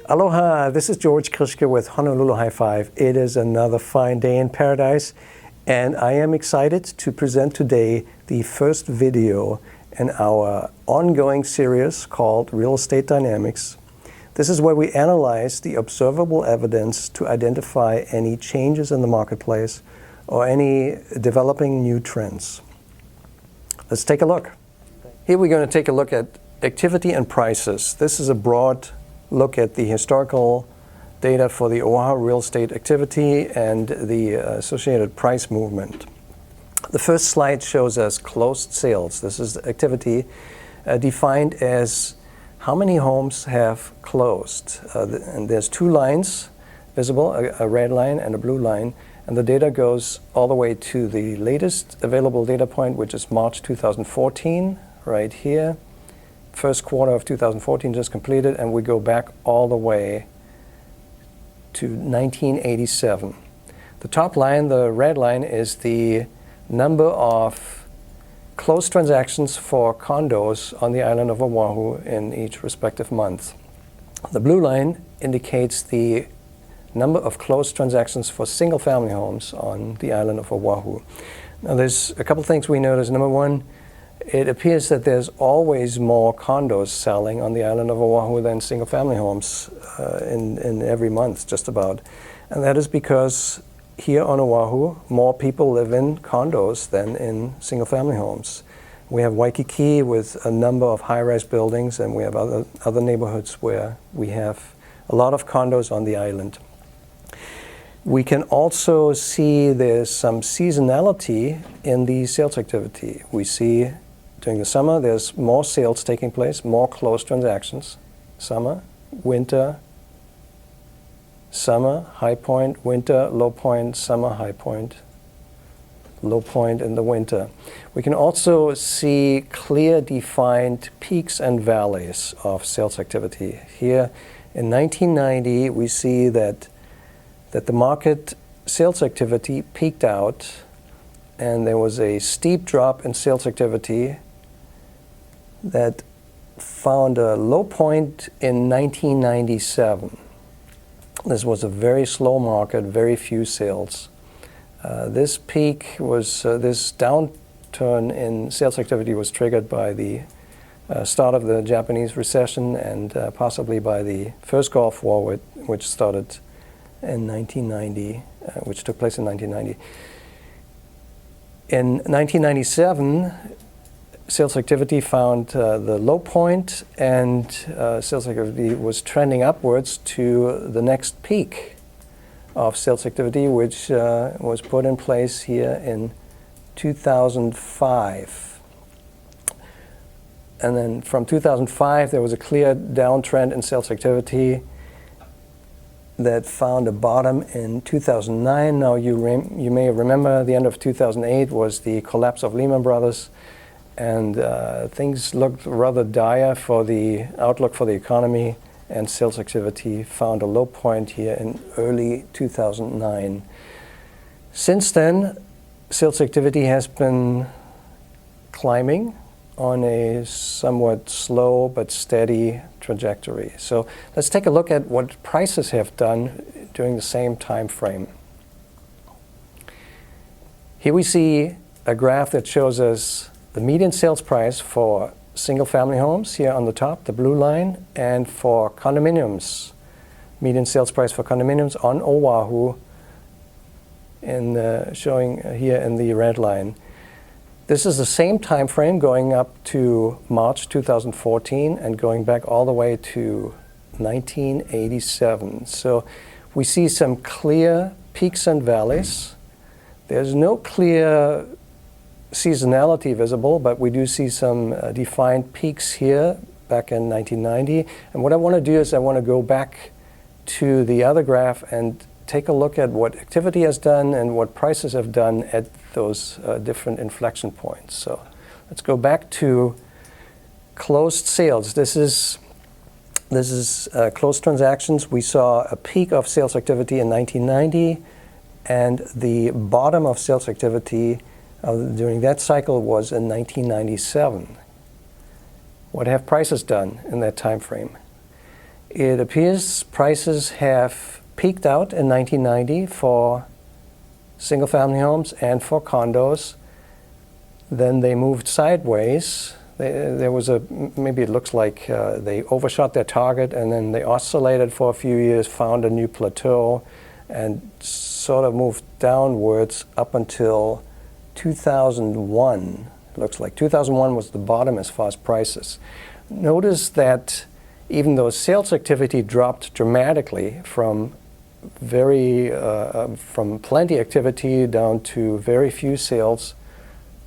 Aloha, this is George Krischke with Honolulu High Five. It is another fine day in paradise, and I am excited to present today the first video in our ongoing series called Real Estate Dynamics. This is where we analyze the observable evidence to identify any changes in the marketplace or any developing new trends. Let's take a look. Here we're going to take a look at activity and prices. This is a broad look at the historical data for the Oahu real estate activity and the associated price movement. The first slide shows us closed sales. This is activity defined as how many homes have closed. And there's two lines visible, a red line and a blue line, and the data goes all the way to the latest available data point, which is March 2014, right here. First quarter of 2014 just completed, and we go back all the way to 1987. The top line, the red line, is the number of closed transactions for condos on the island of Oahu in each respective month. The blue line indicates the number of closed transactions for single-family homes on the island of Oahu. Now there's a couple things we notice. Number one, it appears that there's always more condos selling on the island of Oahu than single-family homes in every month, just about. And that is because here on Oahu, more people live in condos than in single-family homes. We have Waikiki with a number of high-rise buildings, and we have other neighborhoods where we have a lot of condos on the island. We can also see there's some seasonality in the sales activity. We see during the summer, there's more sales taking place, more closed transactions. Summer, winter, summer, high point, winter, low point, summer, high point, low point in the winter. We can also see clear defined peaks and valleys of sales activity. Here in 1990, we see that the market sales activity peaked out, and there was a steep drop in sales activity that found a low point in 1997. This was a very slow market, very few sales. This peak was, this downturn in sales activity was triggered by the start of the Japanese recession and possibly by the first Gulf War, which started in 1990, which took place in 1990. In 1997, sales activity found the low point, and sales activity was trending upwards to the next peak of sales activity, which was put in place here in 2005. And then from 2005, there was a clear downtrend in sales activity that found a bottom in 2009. Now you may remember the end of 2008 was the collapse of Lehman Brothers, and things looked rather dire for the outlook for the economy, and sales activity found a low point here in early 2009. Since then, sales activity has been climbing on a somewhat slow but steady trajectory. So let's take a look at what prices have done during the same time frame. Here we see a graph that shows us the median sales price for single-family homes here on the top, the blue line, and for condominiums, median sales price for condominiums on Oahu, showing here in the red line. This is the same time frame going up to March 2014 and going back all the way to 1987. So we see some clear peaks and valleys. There's no clear seasonality visible, but we do see some defined peaks here back in 1990. And what I want to do is I want to go back to the other graph and take a look at what activity has done and what prices have done at those different inflection points. So let's go back to closed sales. This is closed transactions. We saw a peak of sales activity in 1990, and the bottom of sales activity during that cycle was in 1997. What have prices done in that time frame? it appears prices have peaked out in 1990 for single-family homes and for condos. Then they moved sideways. There was maybe it looks like they overshot their target, and then they oscillated for a few years, found a new plateau, and sort of moved downwards up until 2001. It looks like 2001 was the bottom as far as prices. Notice that even though sales activity dropped dramatically from plenty activity down to very few sales,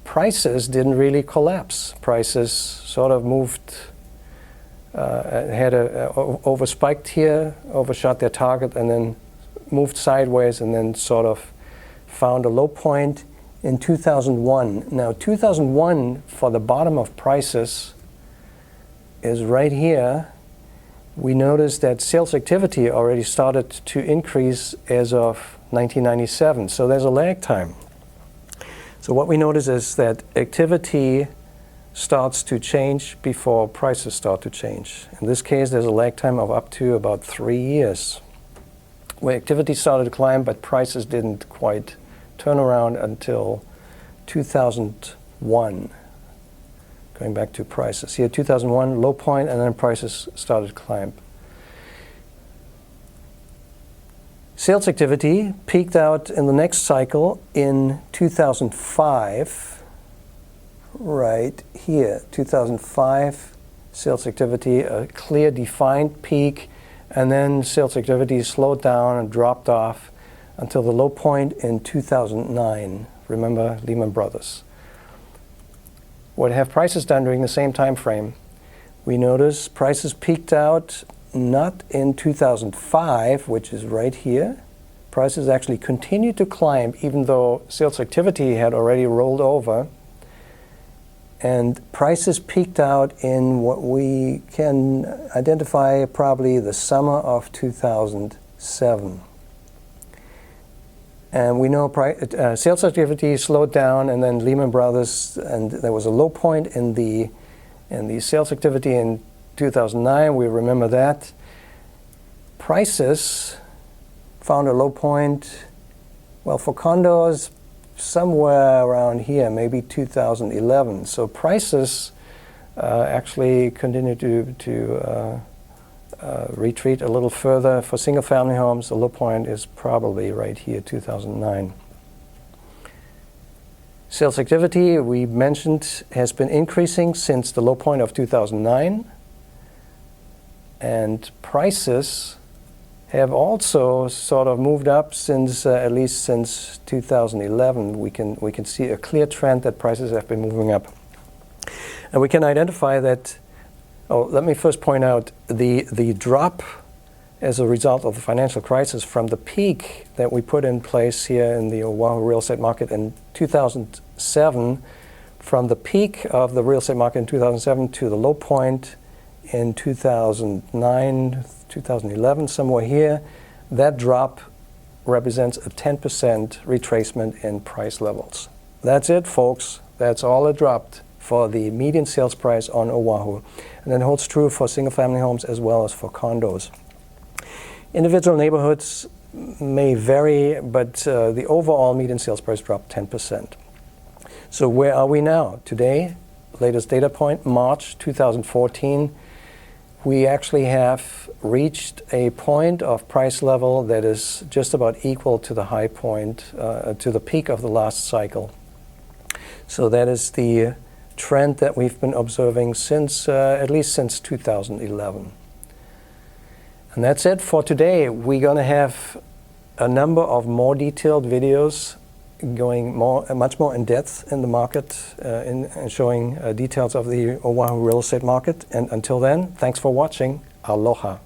prices didn't really collapse. Prices sort of moved, overspiked here, overshot their target, and then moved sideways, and then sort of found a low point in 2001. Now, 2001 for the bottom of prices is right here. We noticed that sales activity already started to increase as of 1997. So there's a lag time. So what we notice is that activity starts to change before prices start to change. In this case, there's a lag time of up to about 3 years, where activity started to climb, but prices didn't quite turn around until 2001. Going back to prices. Here, 2001, low point, and then prices started to climb. Sales activity peaked out in the next cycle in 2005, right here. 2005, sales activity, a clear defined peak, and then sales activity slowed down and dropped off until the low point in 2009. Remember Lehman Brothers. What have prices done during the same time frame? We notice prices peaked out not in 2005, which is right here. Prices actually continued to climb even though sales activity had already rolled over. And prices peaked out in what we can identify probably the summer of 2007. And we know sales activity slowed down, and then Lehman Brothers, and there was a low point in the sales activity in 2009. We remember that. Prices found a low point, well, for condos, somewhere around here, maybe 2011. So prices actually continued to retreat a little further. For single-family homes, the low point is probably right here, 2009. Sales activity, we mentioned, has been increasing since the low point of 2009. And prices have also sort of moved up since, at least since 2011. We can see a clear trend that prices have been moving up. And we can identify that. Oh, let me first point out the drop as a result of the financial crisis from the peak that we put in place here in the Oahu real estate market in 2007, from the peak of the real estate market in 2007 to the low point in 2009, 2011, somewhere here. That drop represents a 10% retracement in price levels. That's it, folks. That's all it dropped for the median sales price on Oahu. And that holds true for single-family homes as well as for condos. Individual neighborhoods may vary, but the overall median sales price dropped 10%. So where are we now? Today, latest data point, March 2014, we actually have reached a point of price level that is just about equal to the high point, to the peak of the last cycle. So that is the trend that we've been observing since, at least since 2011. And that's it for today. We're going to have a number of more detailed videos going much more in depth in the market, and showing details of the Oahu real estate market. And until then, thanks for watching. Aloha.